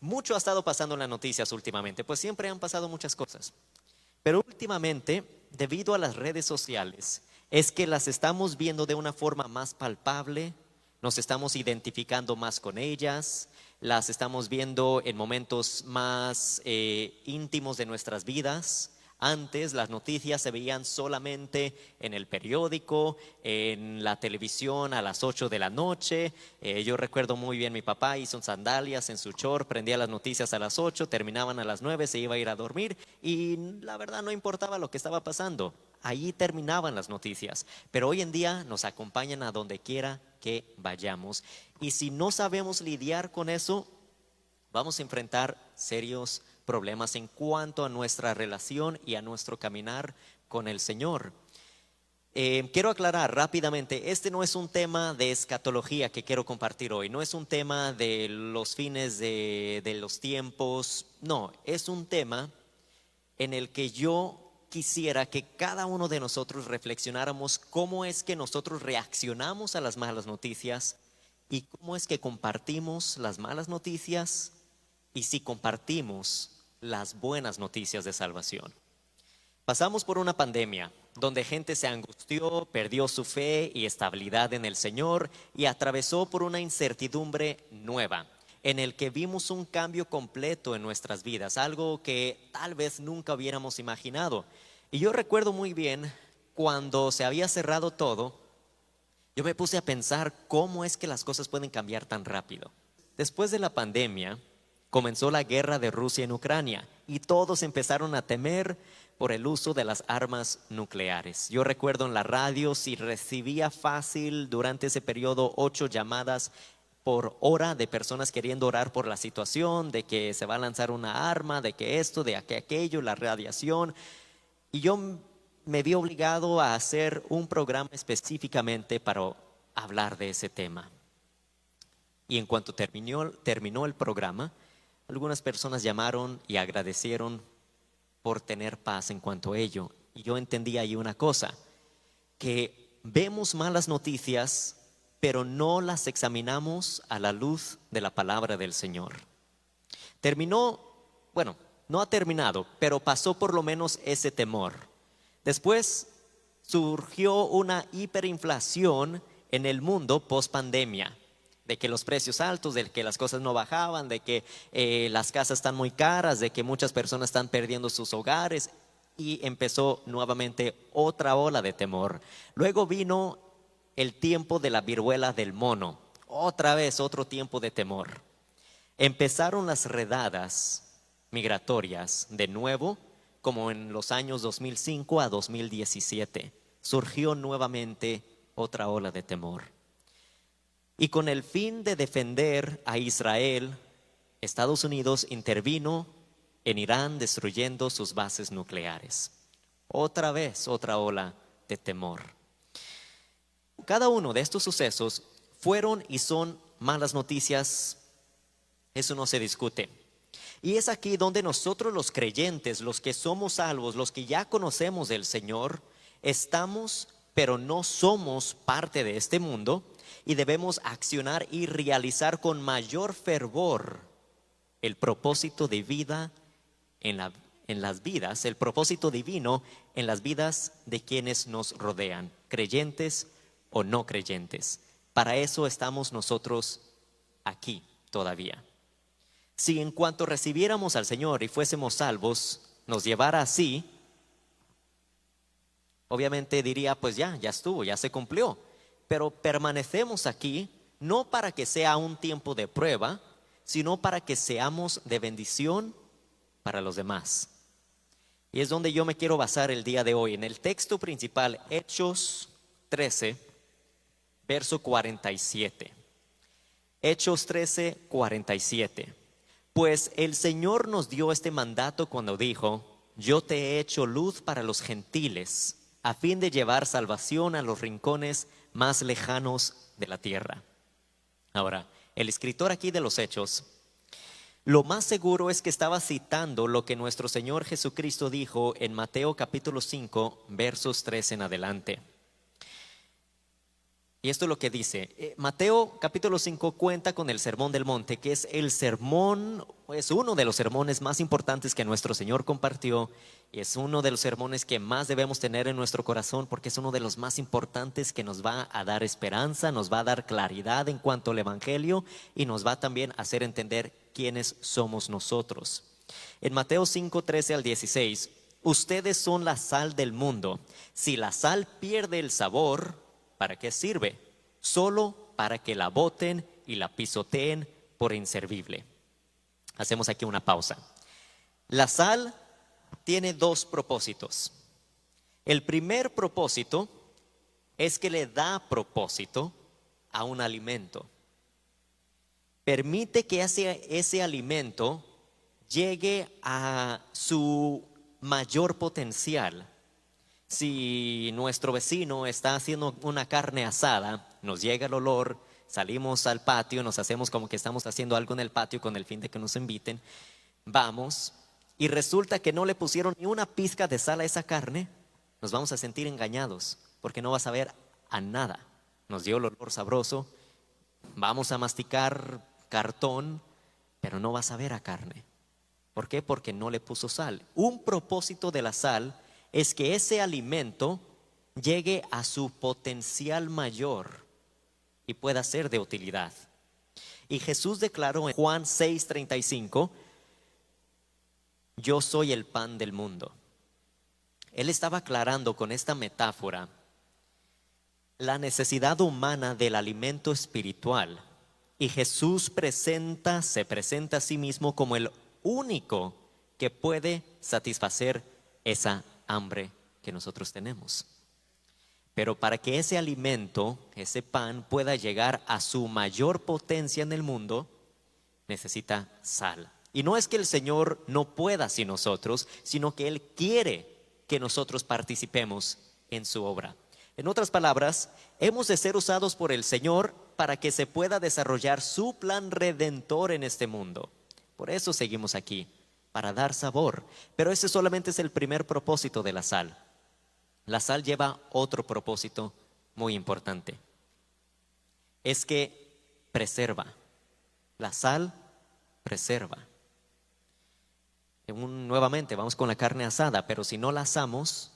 Mucho ha estado pasando en las noticias últimamente, pues siempre han pasado muchas cosas. Pero últimamente, debido a las redes sociales, es que las estamos viendo de una forma más palpable, nos estamos identificando más con ellas, las estamos viendo en momentos más íntimos de nuestras vidas. Antes las noticias se veían solamente en el periódico, en la televisión a las 8 de la noche. Yo recuerdo muy bien, mi papá hizo sandalias en su short, prendía las noticias a las 8, terminaban a las 9, se iba a ir a dormir y la verdad no importaba lo que estaba pasando. Allí terminaban las noticias, pero hoy en día nos acompañan a donde quiera que vayamos. Y si no sabemos lidiar con eso, vamos a enfrentar serios problemas en cuanto a nuestra relación y a nuestro caminar con el Señor. Quiero aclarar rápidamente, este no es un tema de escatología que quiero compartir hoy, no es un tema de los fines de los tiempos, no, es un tema en el que yo quisiera que cada uno de nosotros reflexionáramos cómo es que nosotros reaccionamos a las malas noticias y cómo es que compartimos las malas noticias y si compartimos las buenas noticias de salvación. Pasamos por una pandemia donde gente se angustió, perdió su fe y estabilidad en el Señor y atravesó por una incertidumbre nueva en el que vimos un cambio completo en nuestras vidas, algo que tal vez nunca hubiéramos imaginado. Y yo recuerdo muy bien cuando se había cerrado todo, yo me puse a pensar cómo es que las cosas pueden cambiar tan rápido. Después de la pandemia, comenzó la guerra de Rusia en Ucrania y todos empezaron a temer por el uso de las armas nucleares. Yo recuerdo en la radio si recibía fácil durante ese periodo 8 llamadas por hora de personas queriendo orar por la situación, de que se va a lanzar una arma, de que esto, de que aquello, la radiación. Y yo me vi obligado a hacer un programa específicamente para hablar de ese tema. Y en cuanto terminó el programa, algunas personas llamaron y agradecieron por tener paz en cuanto a ello. Y yo entendí ahí una cosa, que vemos malas noticias, pero no las examinamos a la luz de la palabra del Señor. Terminó, bueno, no ha terminado, pero pasó por lo menos ese temor. Después surgió una hiperinflación en el mundo post pandemia, de que los precios altos, de que las cosas no bajaban, de que las casas están muy caras, de que muchas personas están perdiendo sus hogares y empezó nuevamente otra ola de temor. Luego vino el tiempo de la viruela del mono, otra vez otro tiempo de temor. Empezaron las redadas migratorias de nuevo, como en los años 2005 a 2017. Surgió nuevamente otra ola de temor. Y con el fin de defender a Israel, Estados Unidos intervino en Irán destruyendo sus bases nucleares. Otra vez, otra ola de temor. Cada uno de estos sucesos fueron y son malas noticias, eso no se discute. Y es aquí donde nosotros los creyentes, los que somos salvos, los que ya conocemos del Señor, estamos, pero no somos parte de este mundo y debemos accionar y realizar con mayor fervor el propósito de vida en las vidas, el propósito divino en las vidas de quienes nos rodean, creyentes o no creyentes. Para eso estamos nosotros aquí todavía. Si en cuanto recibiéramos al Señor y fuésemos salvos, nos llevara así, obviamente diría, pues ya estuvo, ya se cumplió. Pero permanecemos aquí no para que sea un tiempo de prueba, sino para que seamos de bendición para los demás. Y es donde yo me quiero basar el día de hoy, en el texto principal, Hechos 13, verso 47. Hechos 13, 47. Pues el Señor nos dio este mandato cuando dijo: yo te he hecho luz para los gentiles, a fin de llevar salvación a los rincones más lejanos de la tierra. Ahora, el escritor aquí de los Hechos, lo más seguro es que estaba citando lo que nuestro Señor Jesucristo dijo en Mateo capítulo 5, versos 3 en adelante. Y esto es lo que dice. Mateo capítulo 5 cuenta con el Sermón del Monte, que es el sermón, es uno de los sermones más importantes que nuestro Señor compartió. Y es uno de los sermones que más debemos tener en nuestro corazón, porque es uno de los más importantes que nos va a dar esperanza, nos va a dar claridad en cuanto al Evangelio y nos va también a hacer entender quiénes somos nosotros. En Mateo 5, 13 al 16, ustedes son la sal del mundo. Si la sal pierde el sabor, ¿para qué sirve? Solo para que la boten y la pisoteen por inservible. Hacemos aquí una pausa. La sal tiene dos propósitos. El primer propósito es que le da propósito a un alimento. Permite que ese alimento llegue a su mayor potencial. Si nuestro vecino está haciendo una carne asada, nos llega el olor, salimos al patio, nos hacemos como que estamos haciendo algo en el patio con el fin de que nos inviten, vamos y resulta que no le pusieron ni una pizca de sal a esa carne, nos vamos a sentir engañados porque no va a saber a nada. Nos dio el olor sabroso, vamos a masticar cartón, pero no va a saber a carne. ¿Por qué? Porque no le puso sal. Un propósito de la sal es que ese alimento llegue a su potencial mayor y pueda ser de utilidad. Y Jesús declaró en Juan 6:35, yo soy el pan del mundo. Él estaba aclarando con esta metáfora la necesidad humana del alimento espiritual. Y Jesús se presenta a sí mismo como el único que puede satisfacer esa hambre que nosotros tenemos. Pero para que ese alimento, ese pan, pueda llegar a su mayor potencia en el mundo, necesita sal. Y no es que el Señor no pueda sin nosotros, sino que Él quiere que nosotros participemos en su obra. En otras palabras, hemos de ser usados por el Señor para que se pueda desarrollar su plan redentor en este mundo. Por eso seguimos aquí, para dar sabor. Pero ese solamente es el primer propósito de la sal. La sal lleva otro propósito muy importante. Es que preserva. La sal preserva. Nuevamente vamos con la carne asada, pero si no la asamos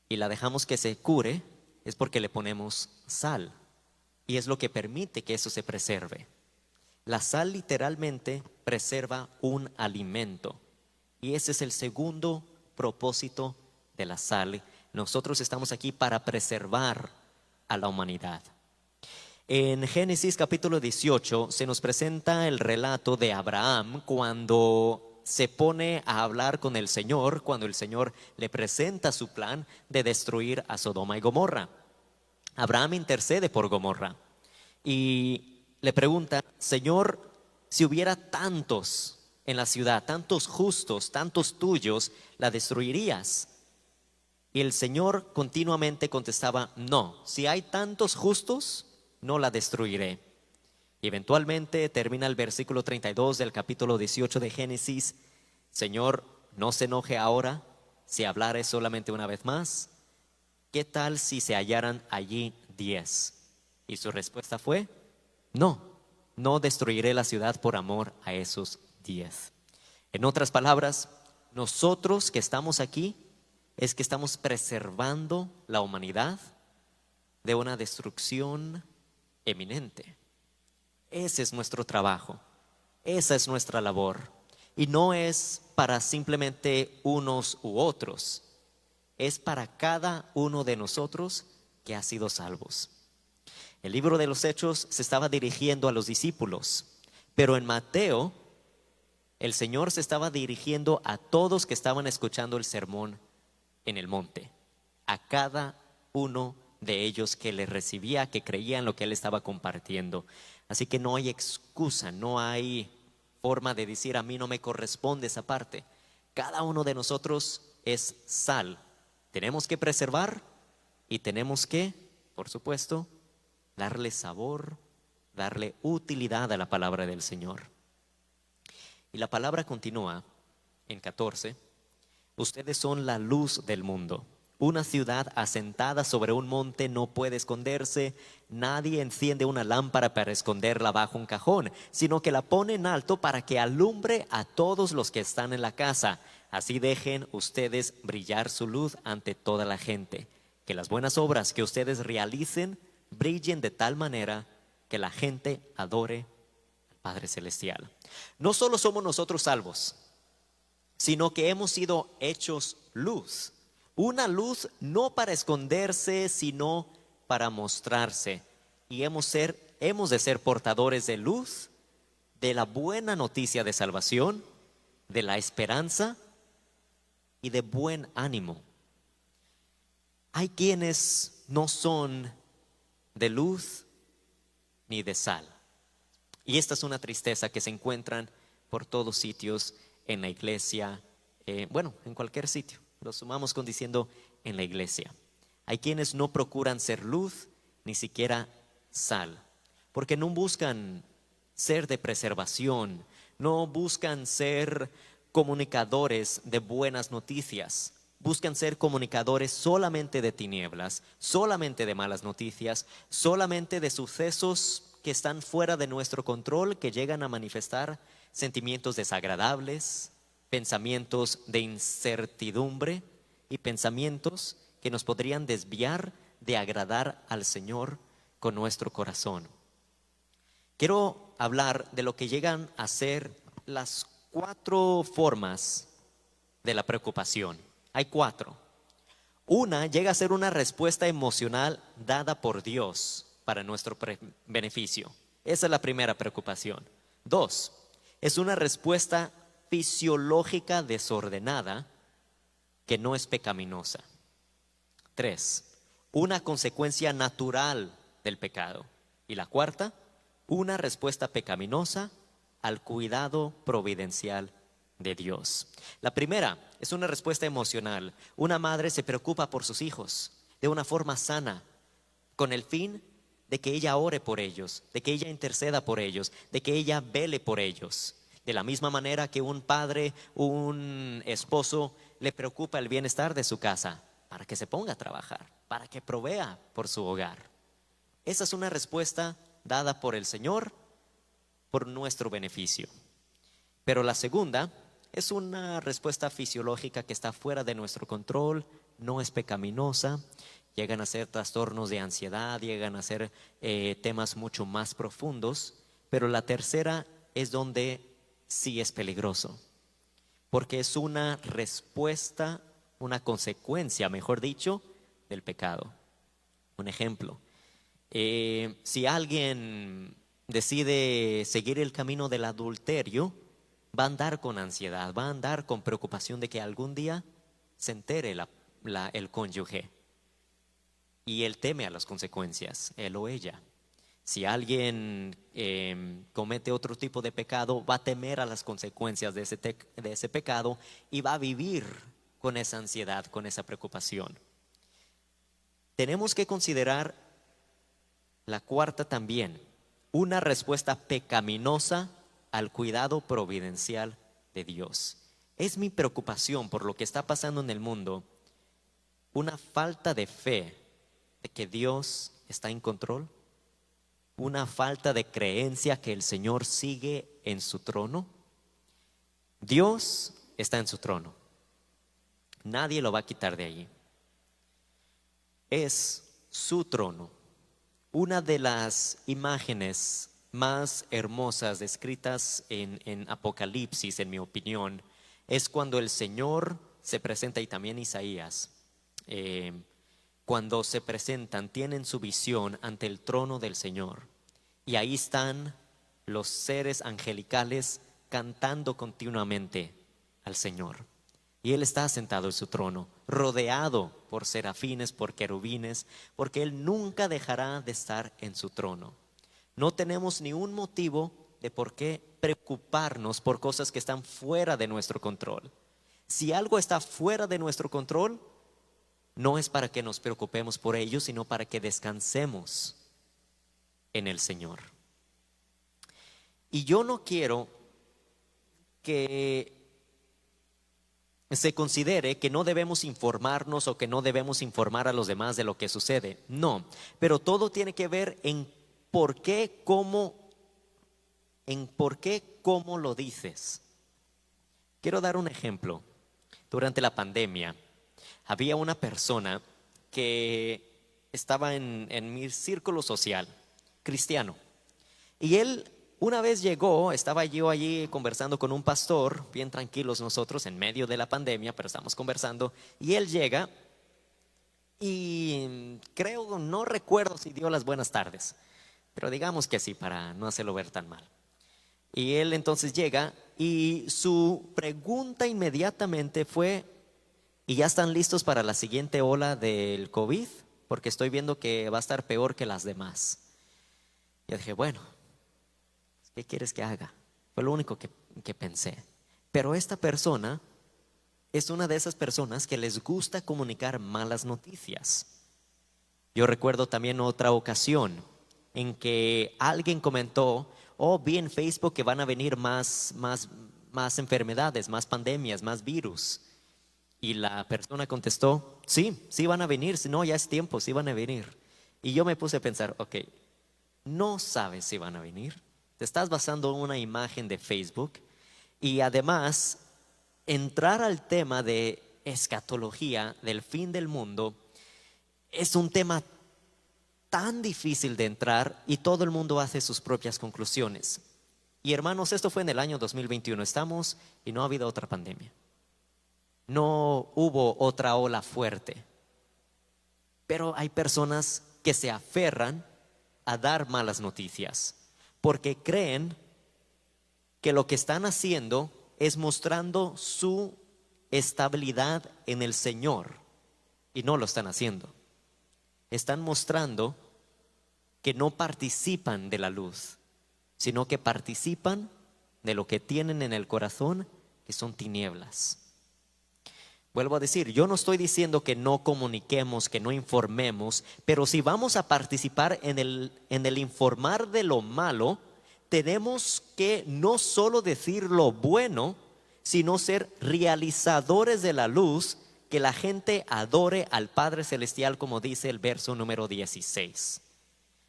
y la dejamos que se cure, es porque le ponemos sal. Y es lo que permite que eso se preserve. La sal literalmente preserva un alimento. Y ese es el segundo propósito de la sal. Nosotros estamos aquí para preservar a la humanidad. En Génesis capítulo 18 se nos presenta el relato de Abraham cuando se pone a hablar con el Señor, cuando el Señor le presenta su plan de destruir a Sodoma y Gomorra. Abraham intercede por Gomorra y le pregunta, Señor, si hubiera tantos en la ciudad, tantos justos, tantos tuyos, ¿la destruirías? Y el Señor continuamente contestaba, no, si hay tantos justos, no la destruiré. Y eventualmente termina el versículo 32 del capítulo 18 de Génesis, Señor, no se enoje ahora si hablares solamente una vez más. ¿Qué tal si se hallaran allí 10? Y su respuesta fue, no destruiré la ciudad por amor a esos 10. En otras palabras, nosotros que estamos aquí es que estamos preservando la humanidad de una destrucción eminente. Ese es nuestro trabajo, esa es nuestra labor. Y no es para simplemente unos u otros, es para cada uno de nosotros que ha sido salvos. El libro de los Hechos se estaba dirigiendo a los discípulos, pero en Mateo el Señor se estaba dirigiendo a todos que estaban escuchando el sermón en el monte, a cada uno de ellos que le recibía, que creía en lo que él estaba compartiendo. Así que no hay excusa, no hay forma de decir a mí no me corresponde esa parte. Cada uno de nosotros es sal. Tenemos que preservar y tenemos que, por supuesto, darle sabor, darle utilidad a la palabra del Señor. Y la palabra continúa en 14. Ustedes son la luz del mundo. Una ciudad asentada sobre un monte no puede esconderse. Nadie enciende una lámpara para esconderla bajo un cajón, sino que la pone en alto para que alumbre a todos los que están en la casa. Así dejen ustedes brillar su luz ante toda la gente. Que las buenas obras que ustedes realicen brillen de tal manera que la gente adore al Padre Celestial. No solo somos nosotros salvos, sino que hemos sido hechos luz. Una luz no para esconderse, sino para mostrarse. Y hemos de ser portadores de luz, de la buena noticia de salvación, de la esperanza y de buen ánimo. Hay quienes no son de luz ni de sal. Y esta es una tristeza que se encuentran por todos sitios en la iglesia, en cualquier sitio. Lo sumamos con diciendo en la iglesia. Hay quienes no procuran ser luz, ni siquiera sal, porque no buscan ser de preservación, no buscan ser comunicadores de buenas noticias, buscan ser comunicadores solamente de tinieblas, solamente de malas noticias, solamente de sucesos que están fuera de nuestro control, que llegan a manifestar sentimientos desagradables, pensamientos de incertidumbre y pensamientos que nos podrían desviar de agradar al Señor con nuestro corazón. Quiero hablar de lo que llegan a ser las 4 formas de la preocupación. Hay 4. Una llega a ser una respuesta emocional dada por Dios para nuestro beneficio. Esa es la primera preocupación. 2, es una respuesta fisiológica desordenada que no es pecaminosa. 3, una consecuencia natural del pecado. Y la 4, una respuesta pecaminosa al cuidado providencial de Dios. La primera es una respuesta emocional. Una madre se preocupa por sus hijos de una forma sana, con el fin de que ella ore por ellos, de que ella interceda por ellos, de que ella vele por ellos. De la misma manera que un padre, un esposo, le preocupa el bienestar de su casa para que se ponga a trabajar, para que provea por su hogar. Esa es una respuesta dada por el Señor por nuestro beneficio. Pero la segunda es una respuesta fisiológica que está fuera de nuestro control, no es pecaminosa, llegan a ser trastornos de ansiedad, llegan a ser temas mucho más profundos, pero la tercera es donde sí es peligroso, porque es una respuesta, una consecuencia, mejor dicho, del pecado. Un ejemplo, si alguien decide seguir el camino del adulterio, va a andar con ansiedad, va a andar con preocupación de que algún día se entere el cónyuge, y él teme a las consecuencias, él o ella. Si alguien comete otro tipo de pecado, va a temer a las consecuencias de ese pecado y va a vivir con esa ansiedad, con esa preocupación. Tenemos que considerar la cuarta también, una respuesta pecaminosa al cuidado providencial de Dios. Es mi preocupación por lo que está pasando en el mundo, una falta de fe de que Dios está en control, una falta de creencia que el Señor sigue en su trono. Dios está en su trono, nadie lo va a quitar de allí. Es su trono. Una de las imágenes más hermosas descritas en Apocalipsis, en mi opinión, es cuando el Señor se presenta, y también Isaías, cuando se presentan, tienen su visión ante el trono del Señor, y ahí están los seres angelicales cantando continuamente al Señor. Y Él está sentado en su trono, rodeado por serafines, por querubines, porque Él nunca dejará de estar en su trono. No tenemos ni un motivo de por qué preocuparnos por cosas que están fuera de nuestro control. Si algo está fuera de nuestro control, no es para que nos preocupemos por ello, sino para que descansemos en el Señor. Y yo no quiero que se considere que no debemos informarnos o que no debemos informar a los demás de lo que sucede. No, pero todo tiene que ver en por qué, cómo lo dices. Quiero dar un ejemplo. Durante la pandemia había una persona que estaba en mi círculo social, cristiano. Y él una vez llegó, estaba yo allí conversando con un pastor, bien tranquilos nosotros en medio de la pandemia, pero estamos conversando. Y él llega y creo, no recuerdo si dio las buenas tardes, pero digamos que sí, para no hacerlo ver tan mal. Y él entonces llega y su pregunta inmediatamente fue: ¿y ya están listos para la siguiente ola del COVID? Porque estoy viendo que va a estar peor que las demás. Yo dije, bueno, ¿qué quieres que haga? Fue lo único que pensé. Pero esta persona es una de esas personas que les gusta comunicar malas noticias. Yo recuerdo también otra ocasión en que alguien comentó: oh, vi en Facebook que van a venir más enfermedades, más pandemias, más virus. Y la persona contestó: sí, sí van a venir, si no, ya es tiempo, sí van a venir. Y yo me puse a pensar, ok, no sabes si van a venir. Te estás basando en una imagen de Facebook. Y además, entrar al tema de escatología, del fin del mundo, es un tema tan difícil de entrar y todo el mundo hace sus propias conclusiones. Y hermanos, esto fue en el año 2021, estamos y no ha habido otra pandemia. No hubo otra ola fuerte. Pero hay personas que se aferran a dar malas noticias porque creen que lo que están haciendo es mostrando su estabilidad en el Señor, y no lo están haciendo. Están mostrando que no participan de la luz, sino que participan de lo que tienen en el corazón, que son tinieblas. Vuelvo a decir, yo no estoy diciendo que no comuniquemos, que no informemos, pero si vamos a participar en el informar de lo malo, tenemos que no solo decir lo bueno, sino ser realizadores de la luz, que la gente adore al Padre Celestial, como dice el verso número 16.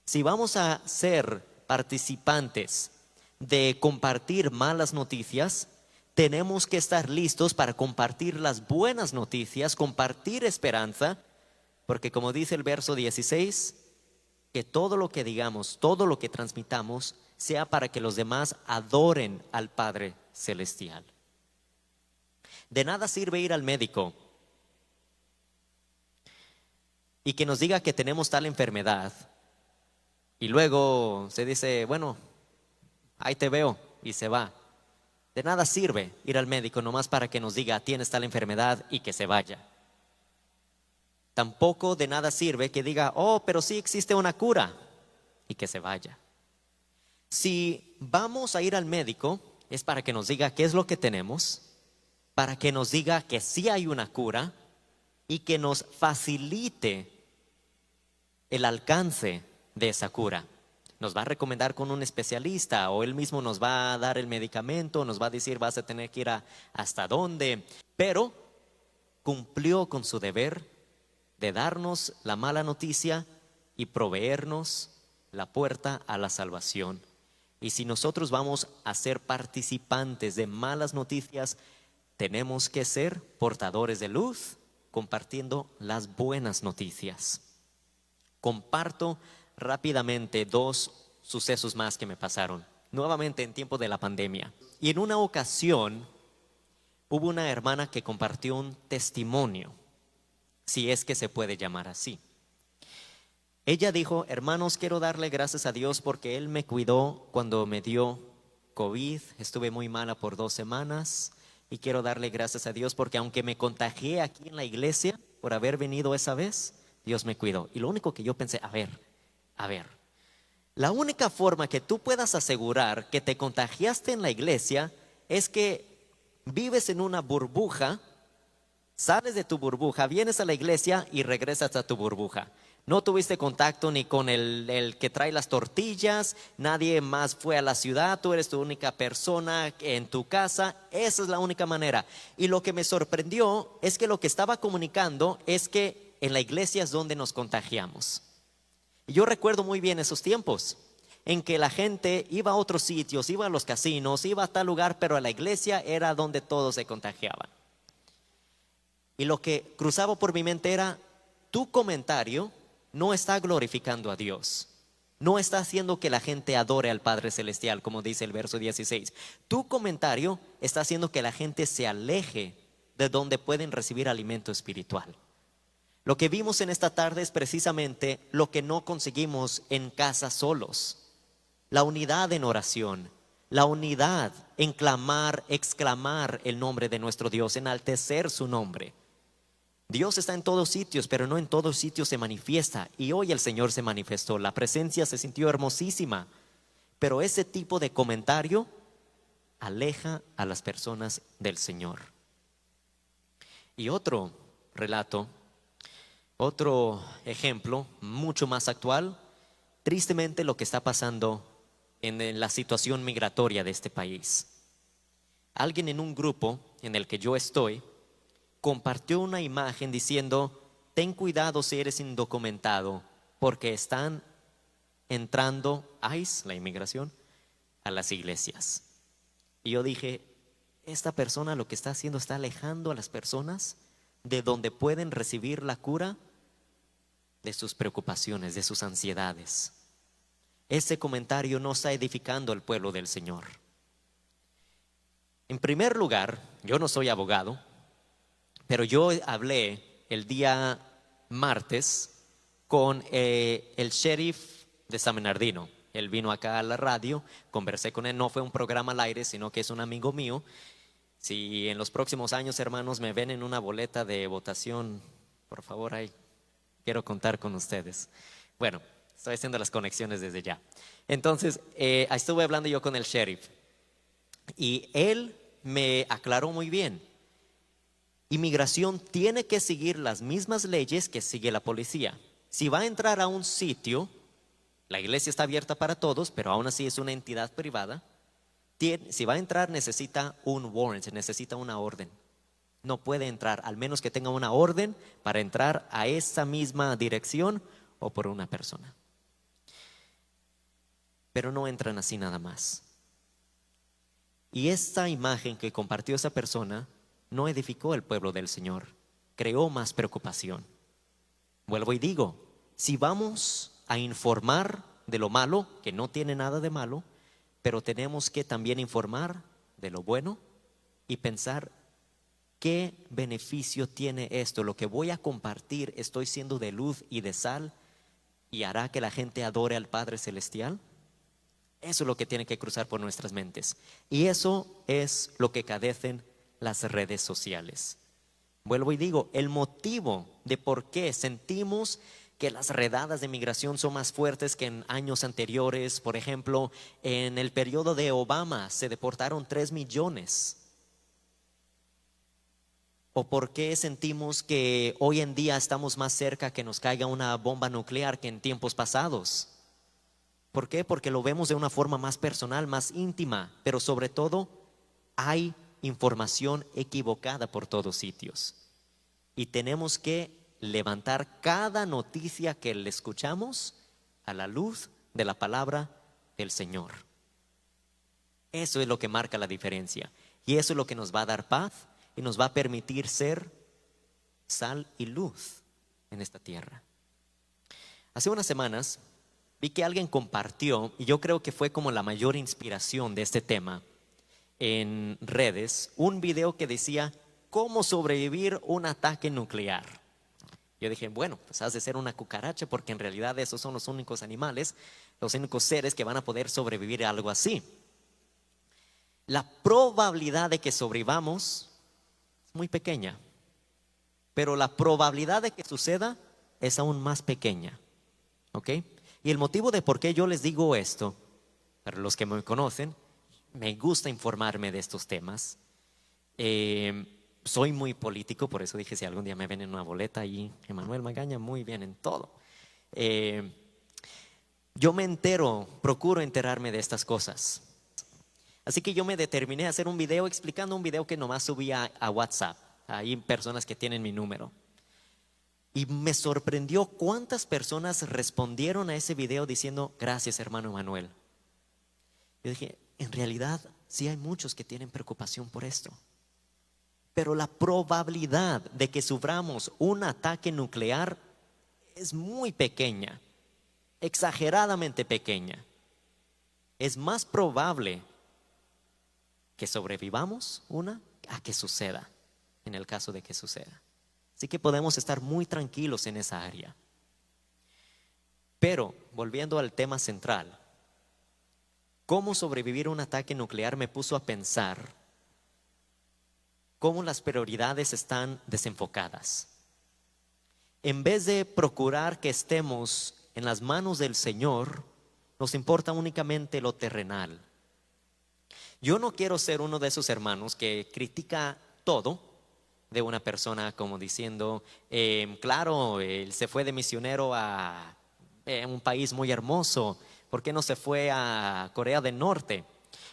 Si vamos a ser participantes de compartir malas noticias, tenemos que estar listos para compartir las buenas noticias, compartir esperanza, porque como dice el verso 16, que todo lo que digamos, todo lo que transmitamos, sea para que los demás adoren al Padre Celestial. De nada sirve ir al médico y que nos diga que tenemos tal enfermedad y luego se dice, bueno, ahí te veo, y se va. De nada sirve ir al médico nomás para que nos diga tienes tal enfermedad y que se vaya. Tampoco de nada sirve que diga, oh, pero sí existe una cura, y que se vaya. Si vamos a ir al médico es para que nos diga qué es lo que tenemos, para que nos diga que sí hay una cura y que nos facilite el alcance de esa cura. Nos va a recomendar con un especialista, o él mismo nos va a dar el medicamento, nos va a decir vas a tener que ir hasta dónde, pero cumplió con su deber de darnos la mala noticia y proveernos la puerta a la salvación. Y si nosotros vamos a ser participantes de malas noticias, tenemos que ser portadores de luz, compartiendo las buenas noticias. Comparto rápidamente dos sucesos más que me pasaron, nuevamente en tiempo de la pandemia. Y en una ocasión hubo una hermana que compartió un testimonio, si es que se puede llamar así. Ella dijo, hermanos, quiero darle gracias a Dios porque Él me cuidó cuando me dio COVID. Estuve muy mala por 2 semanas y quiero darle gracias a Dios porque aunque me contagié aquí en la iglesia por haber venido esa vez, Dios me cuidó. Y lo único que yo pensé, a ver, la única forma que tú puedas asegurar que te contagiaste en la iglesia es que vives en una burbuja, sales de tu burbuja, vienes a la iglesia y regresas a tu burbuja. No tuviste contacto ni con el que trae las tortillas, nadie más fue a la ciudad, tú eres tu única persona en tu casa, esa es la única manera. Y lo que me sorprendió es que lo que estaba comunicando es que en la iglesia es donde nos contagiamos. Y yo recuerdo muy bien esos tiempos en que la gente iba a otros sitios, iba a los casinos, iba a tal lugar, pero a la iglesia era donde todos se contagiaban. Y lo que cruzaba por mi mente era, tu comentario no está glorificando a Dios. No está haciendo que la gente adore al Padre Celestial, como dice el verso 16. Tu comentario está haciendo que la gente se aleje de donde pueden recibir alimento espiritual. Lo que vimos en esta tarde es precisamente lo que no conseguimos en casa solos. La unidad en oración, la unidad en clamar, exclamar el nombre de nuestro Dios, enaltecer su nombre. Dios está en todos sitios, pero no en todos sitios se manifiesta. Y hoy el Señor se manifestó, la presencia se sintió hermosísima. Pero ese tipo de comentario aleja a las personas del Señor. Y otro relato, otro ejemplo mucho más actual, tristemente lo que está pasando en la situación migratoria de este país. Alguien en un grupo en el que yo estoy compartió una imagen diciendo, ten cuidado si eres indocumentado, porque están entrando ICE, la inmigración, a las iglesias. Y yo dije, esta persona lo que está haciendo está alejando a las personas de donde pueden recibir la cura de sus preocupaciones, de sus ansiedades. Ese comentario no está edificando al pueblo del Señor. En primer lugar, yo no soy abogado, pero yo hablé el día martes con el sheriff de San Bernardino. Él vino acá a la radio, conversé con él, no fue un programa al aire, sino que es un amigo mío. Si en los próximos años, hermanos, me ven en una boleta de votación, por favor, ahí quiero contar con ustedes. Bueno, estoy haciendo las conexiones desde ya. Entonces, estuve hablando yo con el sheriff y él me aclaró muy bien. Inmigración tiene que seguir las mismas leyes que sigue la policía. Si va a entrar a un sitio, la iglesia está abierta para todos, pero aún así es una entidad privada. Si va a entrar necesita un warrant, necesita una orden. No puede entrar, al menos que tenga una orden para entrar a esa misma dirección o por una persona. Pero no entran así nada más. Y esta imagen que compartió esa persona no edificó el pueblo del Señor, creó más preocupación. Vuelvo y digo, si vamos a informar de lo malo, que no tiene nada de malo, pero tenemos que también informar de lo bueno y pensar qué beneficio tiene esto. Lo que voy a compartir, estoy siendo de luz y de sal y hará que la gente adore al Padre Celestial. Eso es lo que tiene que cruzar por nuestras mentes. Y eso es lo que cadecen las redes sociales. Vuelvo y digo, el motivo de por qué sentimos que las redadas de migración son más fuertes que en años anteriores. Por ejemplo, en el periodo de Obama se deportaron 3 millones. ¿O por qué sentimos que hoy en día estamos más cerca que nos caiga una bomba nuclear que en tiempos pasados? ¿Por qué? Porque lo vemos de una forma más personal, más íntima, pero sobre todo hay información equivocada por todos sitios. Y tenemos que levantar cada noticia que le escuchamos a la luz de la palabra del Señor. Eso es lo que marca la diferencia. Y eso es lo que nos va a dar paz y nos va a permitir ser sal y luz en esta tierra. Hace unas semanas vi que alguien compartió, y yo creo que fue como la mayor inspiración de este tema en redes, un video que decía cómo sobrevivir un ataque nuclear. Yo dije, bueno, pues has de ser una cucaracha, porque en realidad esos son los únicos animales, los únicos seres que van a poder sobrevivir a algo así. La probabilidad de que sobrevivamos es muy pequeña, pero la probabilidad de que suceda es aún más pequeña. ¿Ok? Y el motivo de por qué yo les digo esto, para los que me conocen, me gusta informarme de estos temas. Soy muy político, por eso dije, si algún día me ven en una boleta y Emanuel Magaña, muy bien en todo. Eh, yo procuro enterarme de estas cosas. Así que yo me determiné a hacer un video explicando un video que nomás subía a WhatsApp. Hay personas que tienen mi número. Y me sorprendió cuántas personas respondieron a ese video diciendo, gracias hermano Manuel. Yo dije, en realidad sí hay muchos que tienen preocupación por esto. Pero la probabilidad de que suframos un ataque nuclear es muy pequeña, exageradamente pequeña. Es más probable que sobrevivamos a que suceda, en el caso de que suceda. Así que podemos estar muy tranquilos en esa área. Pero, volviendo al tema central, cómo sobrevivir a un ataque nuclear me puso a pensar cómo las prioridades están desenfocadas. En vez de procurar que estemos en las manos del Señor, nos importa únicamente lo terrenal. Yo no quiero ser uno de esos hermanos que critica todo de una persona como diciendo, claro, él se fue de misionero a un país muy hermoso, ¿por qué no se fue a Corea del Norte?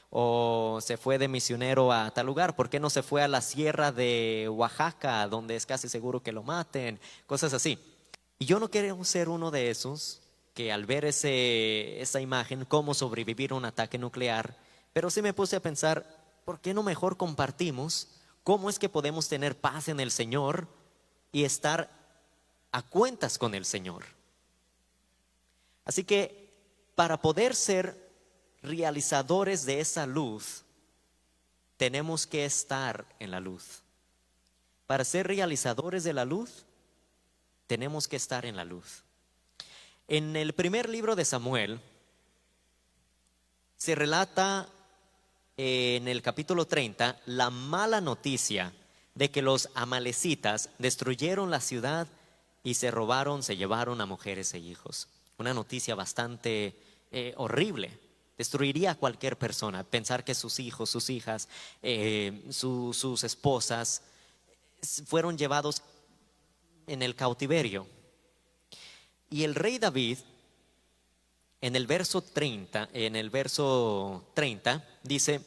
O se fue de misionero a tal lugar, ¿por qué no se fue a la sierra de Oaxaca, donde es casi seguro que lo maten? Cosas así. Y yo no quiero ser uno de esos que al ver esa imagen, cómo sobrevivir a un ataque nuclear, pero sí me puse a pensar, ¿por qué no mejor compartimos cómo es que podemos tener paz en el Señor y estar a cuentas con el Señor? Así que para poder ser realizadores de esa luz, tenemos que estar en la luz. Para ser realizadores de la luz, tenemos que estar en la luz. En el primer libro de Samuel se relata en el capítulo 30 la mala noticia de que los amalecitas destruyeron la ciudad y se llevaron a mujeres e hijos. Una noticia bastante horrible. Destruiría a cualquier persona pensar que sus hijos, sus hijas, sus esposas fueron llevados en el cautiverio. Y el rey David en el verso 30 dice,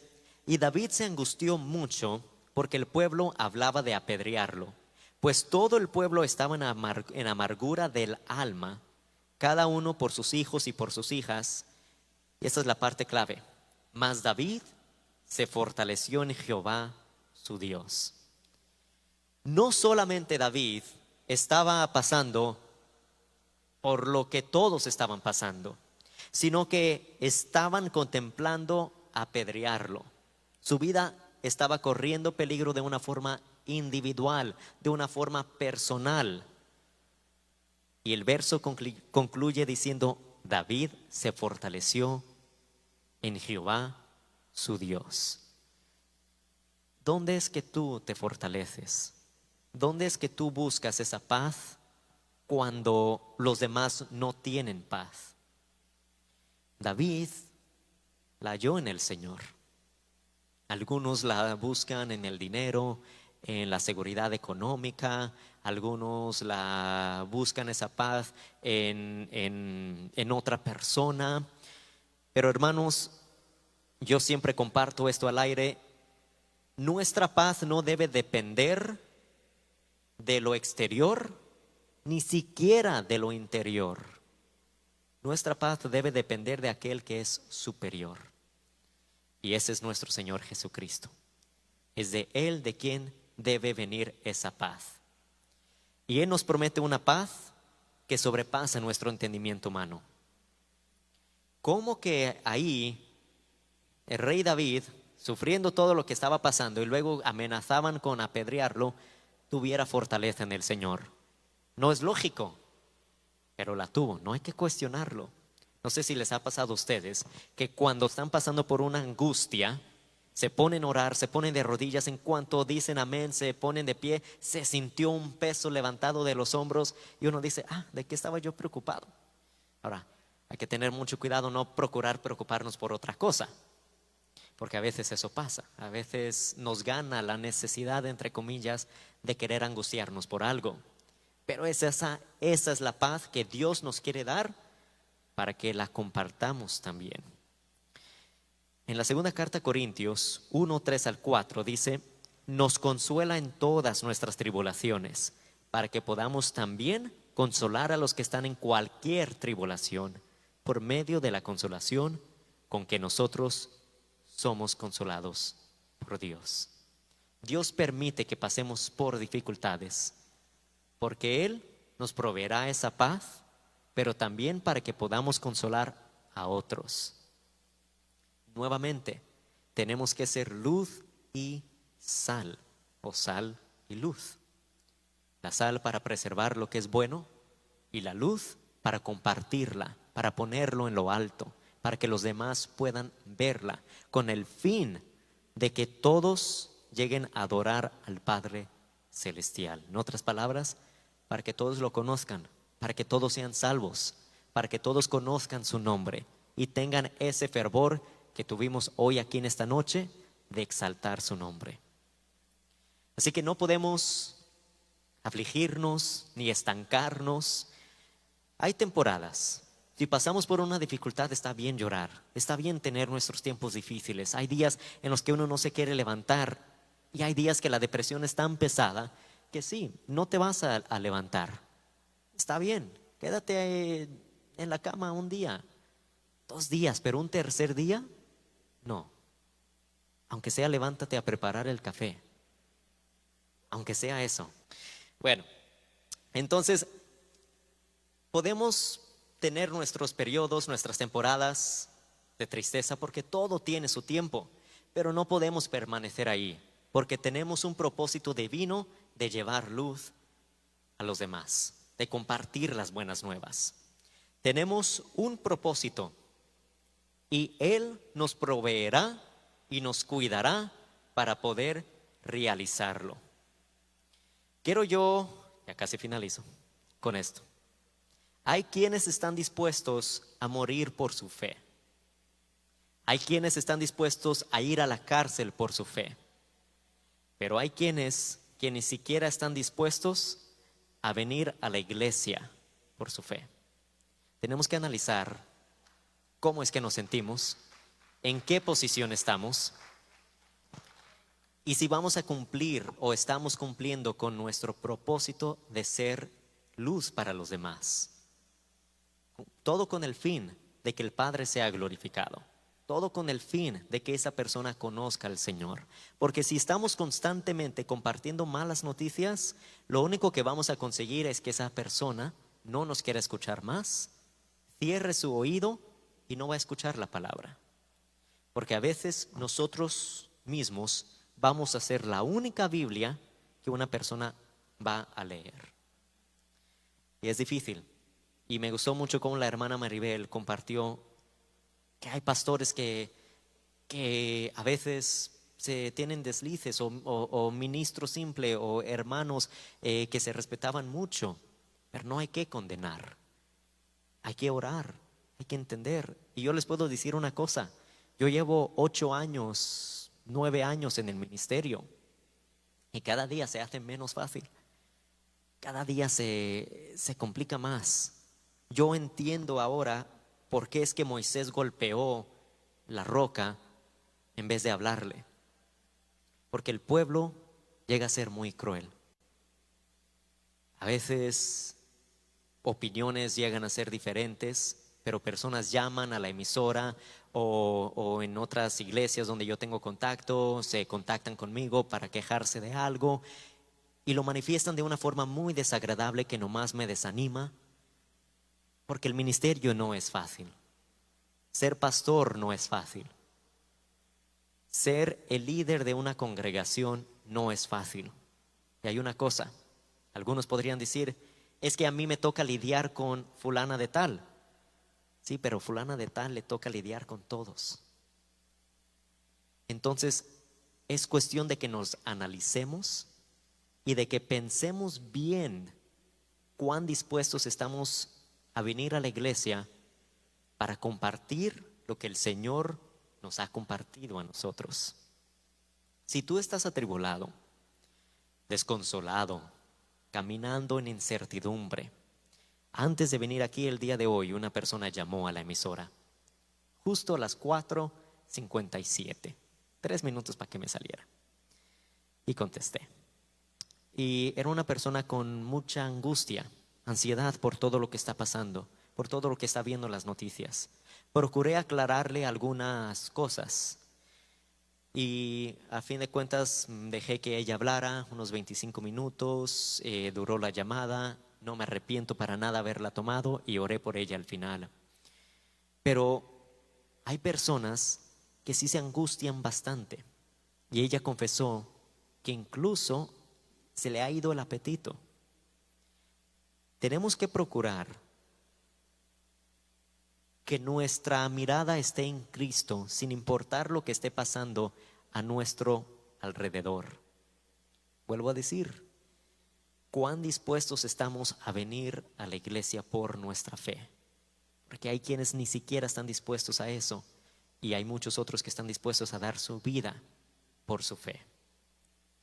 y David se angustió mucho porque el pueblo hablaba de apedrearlo, pues todo el pueblo estaba en amargura del alma, cada uno por sus hijos y por sus hijas. Y esta es la parte clave. Mas David se fortaleció en Jehová su Dios. No solamente David estaba pasando por lo que todos estaban pasando, sino que estaban contemplando apedrearlo. Su vida estaba corriendo peligro de una forma individual, de una forma personal. Y el verso concluye diciendo, David se fortaleció en Jehová su Dios. ¿Dónde es que tú te fortaleces? ¿Dónde es que tú buscas esa paz cuando los demás no tienen paz? David la halló en el Señor. Algunos la buscan en el dinero, en la seguridad económica. Algunos la buscan esa paz en otra persona. Pero hermanos, yo siempre comparto esto al aire. Nuestra paz no debe depender de lo exterior, ni siquiera de lo interior. Nuestra paz debe depender de aquel que es superior. Y ese es nuestro Señor Jesucristo. Es de Él de quien debe venir esa paz. Y Él nos promete una paz que sobrepasa nuestro entendimiento humano. ¿Cómo que ahí el rey David, sufriendo todo lo que estaba pasando y luego amenazaban con apedrearlo, tuviera fortaleza en el Señor? No es lógico, pero la tuvo, no hay que cuestionarlo. No sé si les ha pasado a ustedes que cuando están pasando por una angustia, se ponen a orar, se ponen de rodillas, en cuanto dicen amén, se ponen de pie, se sintió un peso levantado de los hombros y uno dice, ¿de qué estaba yo preocupado? Ahora, hay que tener mucho cuidado, no procurar preocuparnos por otra cosa, porque a veces eso pasa, a veces nos gana la necesidad, entre comillas, de querer angustiarnos por algo. Pero esa es la paz que Dios nos quiere dar para que la compartamos también. En la segunda carta a Corintios 1:3 al 4 dice: nos consuela en todas nuestras tribulaciones, para que podamos también consolar a los que están en cualquier tribulación, por medio de la consolación con que nosotros somos consolados por Dios. Dios permite que pasemos por dificultades, porque Él nos proveerá esa paz, pero también para que podamos consolar a otros. Nuevamente, tenemos que ser luz y sal, o sal y luz. La sal para preservar lo que es bueno y la luz para compartirla, para ponerlo en lo alto, para que los demás puedan verla, con el fin de que todos lleguen a adorar al Padre Celestial. En otras palabras, para que todos lo conozcan, para que todos sean salvos, para que todos conozcan su nombre y tengan ese fervor que tuvimos hoy aquí en esta noche de exaltar su nombre. Así que no podemos afligirnos ni estancarnos. Hay temporadas. Si pasamos por una dificultad, está bien llorar, está bien tener nuestros tiempos difíciles. Hay días en los que uno no se quiere levantar y hay días que la depresión es tan pesada que sí, no te vas a levantar. Está bien, quédate en la cama un día, 2 días, pero un tercer día, no. Aunque sea, levántate a preparar el café, aunque sea eso. Bueno, entonces podemos tener nuestros periodos, nuestras temporadas de tristeza, porque todo tiene su tiempo, pero no podemos permanecer ahí, porque tenemos un propósito divino de llevar luz a los demás, de compartir las buenas nuevas. Tenemos un propósito y Él nos proveerá y nos cuidará para poder realizarlo. Quiero yo, ya casi finalizo con esto. Hay quienes están dispuestos a morir por su fe. Hay quienes están dispuestos a ir a la cárcel por su fe. Pero hay quienes que ni siquiera están dispuestos a venir a la iglesia por su fe. Tenemos que analizar cómo es que nos sentimos, en qué posición estamos y si vamos a cumplir o estamos cumpliendo con nuestro propósito de ser luz para los demás. Todo con el fin de que el Padre sea glorificado. Todo con el fin de que esa persona conozca al Señor. Porque si estamos constantemente compartiendo malas noticias, lo único que vamos a conseguir es que esa persona no nos quiera escuchar más, cierre su oído y no va a escuchar la palabra. Porque a veces nosotros mismos vamos a ser la única Biblia que una persona va a leer. Y es difícil. Y me gustó mucho cómo la hermana Maribel compartió que hay pastores que a veces se tienen deslices o ministros simples o hermanos que se respetaban mucho, pero no hay que condenar, hay que orar, hay que entender. Y yo les puedo decir una cosa, yo llevo 8 años, 9 años en el ministerio y cada día se hace menos fácil, cada día se complica más. Yo entiendo ahora por qué es que Moisés golpeó la roca en vez de hablarle. Porque el pueblo llega a ser muy cruel. A veces opiniones llegan a ser diferentes, pero personas llaman a la emisora o en otras iglesias donde yo tengo contacto, se contactan conmigo para quejarse de algo y lo manifiestan de una forma muy desagradable que nomás me desanima. Porque el ministerio no es fácil. Ser pastor no es fácil. Ser el líder de una congregación no es fácil. Y hay una cosa, algunos podrían decir, es que a mí me toca lidiar con fulana de tal. Sí, pero fulana de tal le toca lidiar con todos. Entonces, es cuestión de que nos analicemos y de que pensemos bien cuán dispuestos estamos a venir a la iglesia para compartir lo que el Señor nos ha compartido a nosotros. Si tú estás atribulado, desconsolado, caminando en incertidumbre. Antes de venir aquí el día de hoy, una persona llamó a la emisora, justo a las 4:57, 3 minutos para que me saliera. Y contesté. Y era una persona con mucha angustia, ansiedad por todo lo que está pasando, por todo lo que está viendo en las noticias. Procuré aclararle algunas cosas y a fin de cuentas dejé que ella hablara unos 25 minutos, duró la llamada, no me arrepiento para nada haberla tomado y oré por ella al final. Pero hay personas que sí se angustian bastante y ella confesó que incluso se le ha ido el apetito. Tenemos que procurar que nuestra mirada esté en Cristo, sin importar lo que esté pasando a nuestro alrededor. Vuelvo a decir, cuán dispuestos estamos a venir a la iglesia por nuestra fe, porque hay quienes ni siquiera están dispuestos a eso y hay muchos otros que están dispuestos a dar su vida por su fe.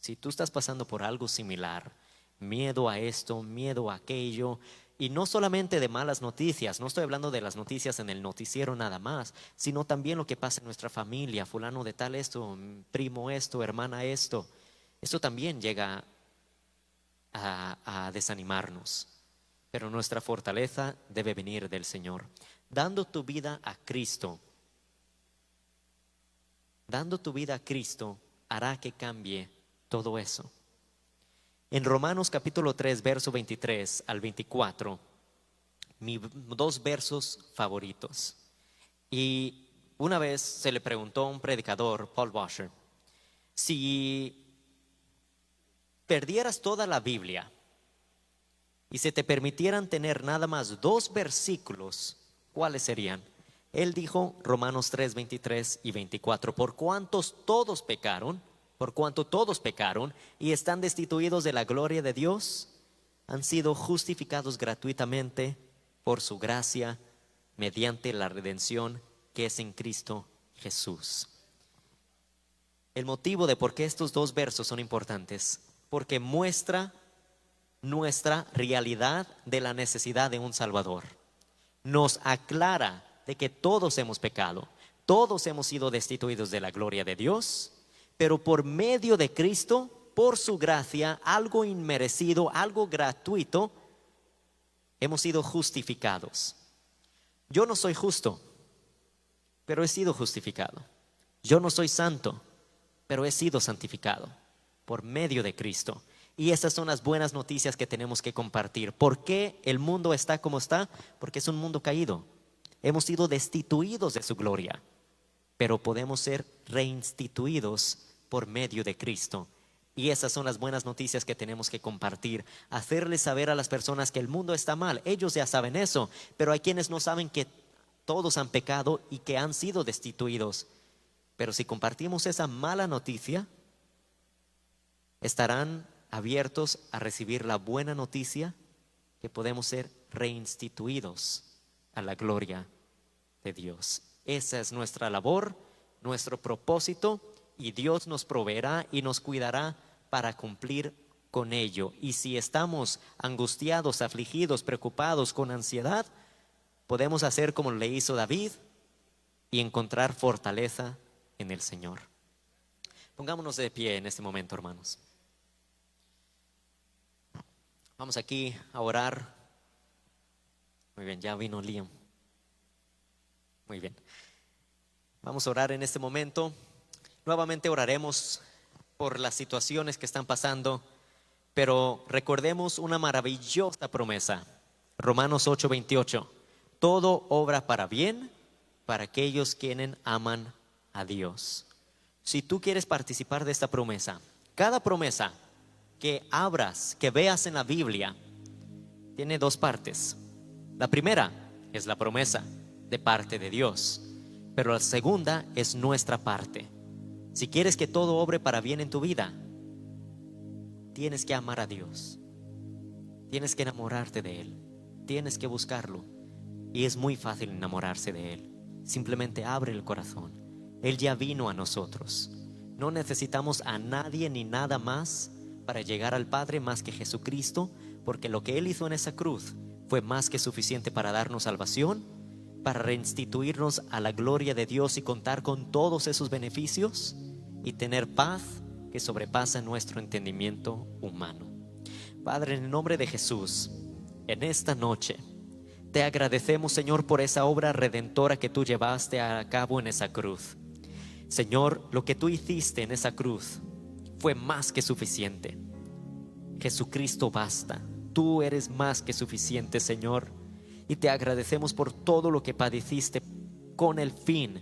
Si tú estás pasando por algo similar, miedo a esto, miedo a aquello, y no solamente de malas noticias, no estoy hablando de las noticias en el noticiero nada más, sino también lo que pasa en nuestra familia, fulano de tal esto, primo esto, hermana esto, esto también llega a desanimarnos. Pero nuestra fortaleza debe venir del Señor. Dando tu vida a Cristo, hará que cambie todo eso. En Romanos capítulo 3, verso 23 al 24, mis 2 versos favoritos. Y una vez se le preguntó a un predicador, Paul Washer, si perdieras toda la Biblia y se te permitieran tener nada más 2 versículos, ¿cuáles serían? Él dijo Romanos 3, 23 y 24, por cuanto todos pecaron y están destituidos de la gloria de Dios, han sido justificados gratuitamente por su gracia mediante la redención que es en Cristo Jesús. El motivo de por qué estos 2 versos son importantes, porque muestra nuestra realidad de la necesidad de un Salvador. Nos aclara de que todos hemos pecado, todos hemos sido destituidos de la gloria de Dios, pero por medio de Cristo, por su gracia, algo inmerecido, algo gratuito, hemos sido justificados. Yo no soy justo, pero he sido justificado. Yo no soy santo, pero he sido santificado por medio de Cristo. Y esas son las buenas noticias que tenemos que compartir. ¿Por qué el mundo está como está? Porque es un mundo caído. Hemos sido destituidos de su gloria, pero podemos ser reinstituidos por medio de Cristo. Y esas son las buenas noticias que tenemos que compartir, hacerles saber a las personas que el mundo está mal. Ellos ya saben eso, pero hay quienes no saben que todos han pecado y que han sido destituidos. Pero si compartimos esa mala noticia, estarán abiertos a recibir la buena noticia que podemos ser reinstituidos a la gloria de Dios. Esa es nuestra labor, nuestro propósito, y Dios nos proveerá y nos cuidará para cumplir con ello. Y si estamos angustiados, afligidos, preocupados, con ansiedad, podemos hacer como le hizo David y encontrar fortaleza en el Señor. Pongámonos de pie en este momento, hermanos. Vamos aquí a orar. Muy bien, ya vino Liam. Muy bien. Vamos a orar en este momento. Nuevamente oraremos por las situaciones que están pasando, pero recordemos una maravillosa promesa. Romanos 8:28. Todo obra para bien para aquellos quienes aman a Dios. Si tú quieres participar de esta promesa, cada promesa que abras, que veas en la Biblia, tiene 2 partes. La primera es la promesa de parte de Dios, pero la segunda es nuestra parte. Si quieres que todo obre para bien en tu vida, tienes que amar a Dios, tienes que enamorarte de Él, tienes que buscarlo. Y es muy fácil enamorarse de Él. Simplemente abre el corazón. Él ya vino a nosotros. No necesitamos a nadie ni nada más para llegar al Padre más que Jesucristo, porque lo que Él hizo en esa cruz fue más que suficiente para darnos salvación, para reinstituirnos a la gloria de Dios y contar con todos esos beneficios y tener paz que sobrepasa nuestro entendimiento humano. Padre, en el nombre de Jesús, en esta noche te agradecemos, Señor, por esa obra redentora que tú llevaste a cabo en esa cruz. Señor, lo que tú hiciste en esa cruz fue más que suficiente. Jesucristo basta. Tú eres más que suficiente, Señor. Y te agradecemos por todo lo que padeciste, con el fin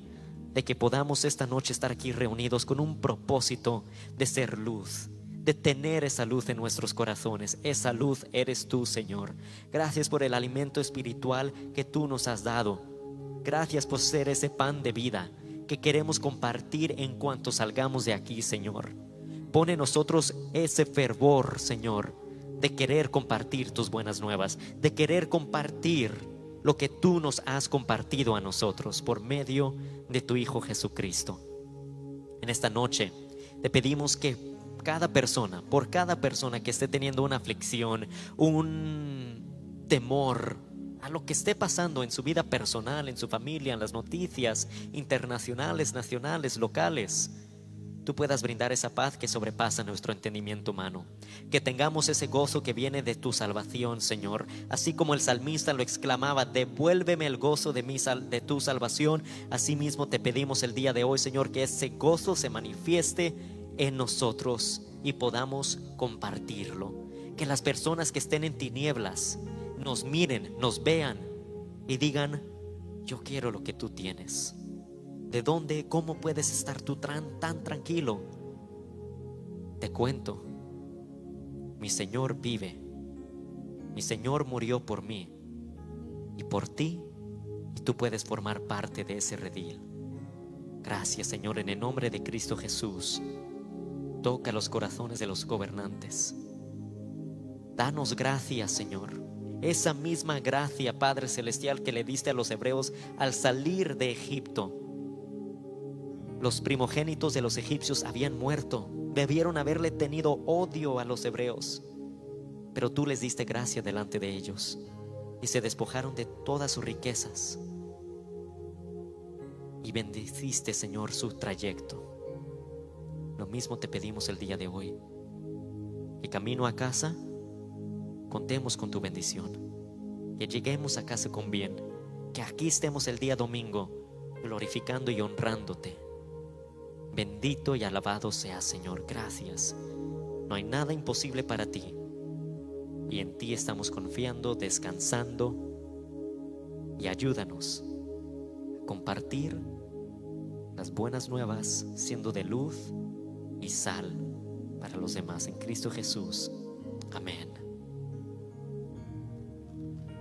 de que podamos esta noche estar aquí reunidos con un propósito de ser luz, de tener esa luz en nuestros corazones. Esa luz eres tú, Señor. Gracias por el alimento espiritual que tú nos has dado. Gracias por ser ese pan de vida que queremos compartir en cuanto salgamos de aquí, Señor. Pone en nosotros ese fervor, Señor, de querer compartir tus buenas nuevas, de querer compartir lo que tú nos has compartido a nosotros por medio de tu Hijo Jesucristo. En esta noche te pedimos que por cada persona que esté teniendo una aflicción, un temor a lo que esté pasando en su vida personal, en su familia, en las noticias internacionales, nacionales, locales, tú puedas brindar esa paz que sobrepasa nuestro entendimiento humano. Que tengamos ese gozo que viene de tu salvación, Señor. Así como el salmista lo exclamaba: devuélveme el gozo de tu salvación. Así mismo te pedimos el día de hoy, Señor, que ese gozo se manifieste en nosotros y podamos compartirlo. Que las personas que estén en tinieblas nos miren, nos vean y digan: yo quiero lo que tú tienes. ¿De dónde? ¿Cómo puedes estar tú tan tranquilo? Te cuento, mi Señor vive, mi Señor murió por mí y por ti, y tú puedes formar parte de ese redil. Gracias, Señor, en el nombre de Cristo Jesús. Toca los corazones de los gobernantes. Danos gracia, Señor. Esa misma gracia, Padre Celestial, que le diste a los hebreos al salir de Egipto. Los primogénitos de los egipcios habían muerto, debieron haberle tenido odio a los hebreos, pero tú les diste gracia delante de ellos y se despojaron de todas sus riquezas y bendeciste, Señor, su trayecto. Lo mismo te pedimos el día de hoy, que camino a casa contemos con tu bendición, que lleguemos a casa con bien, que aquí estemos el día domingo glorificando y honrándote. Bendito y alabado seas, Señor. Gracias. No hay nada imposible para ti, y en ti estamos confiando, descansando. Y ayúdanos a compartir las buenas nuevas, siendo de luz y sal para los demás, en Cristo Jesús. Amén.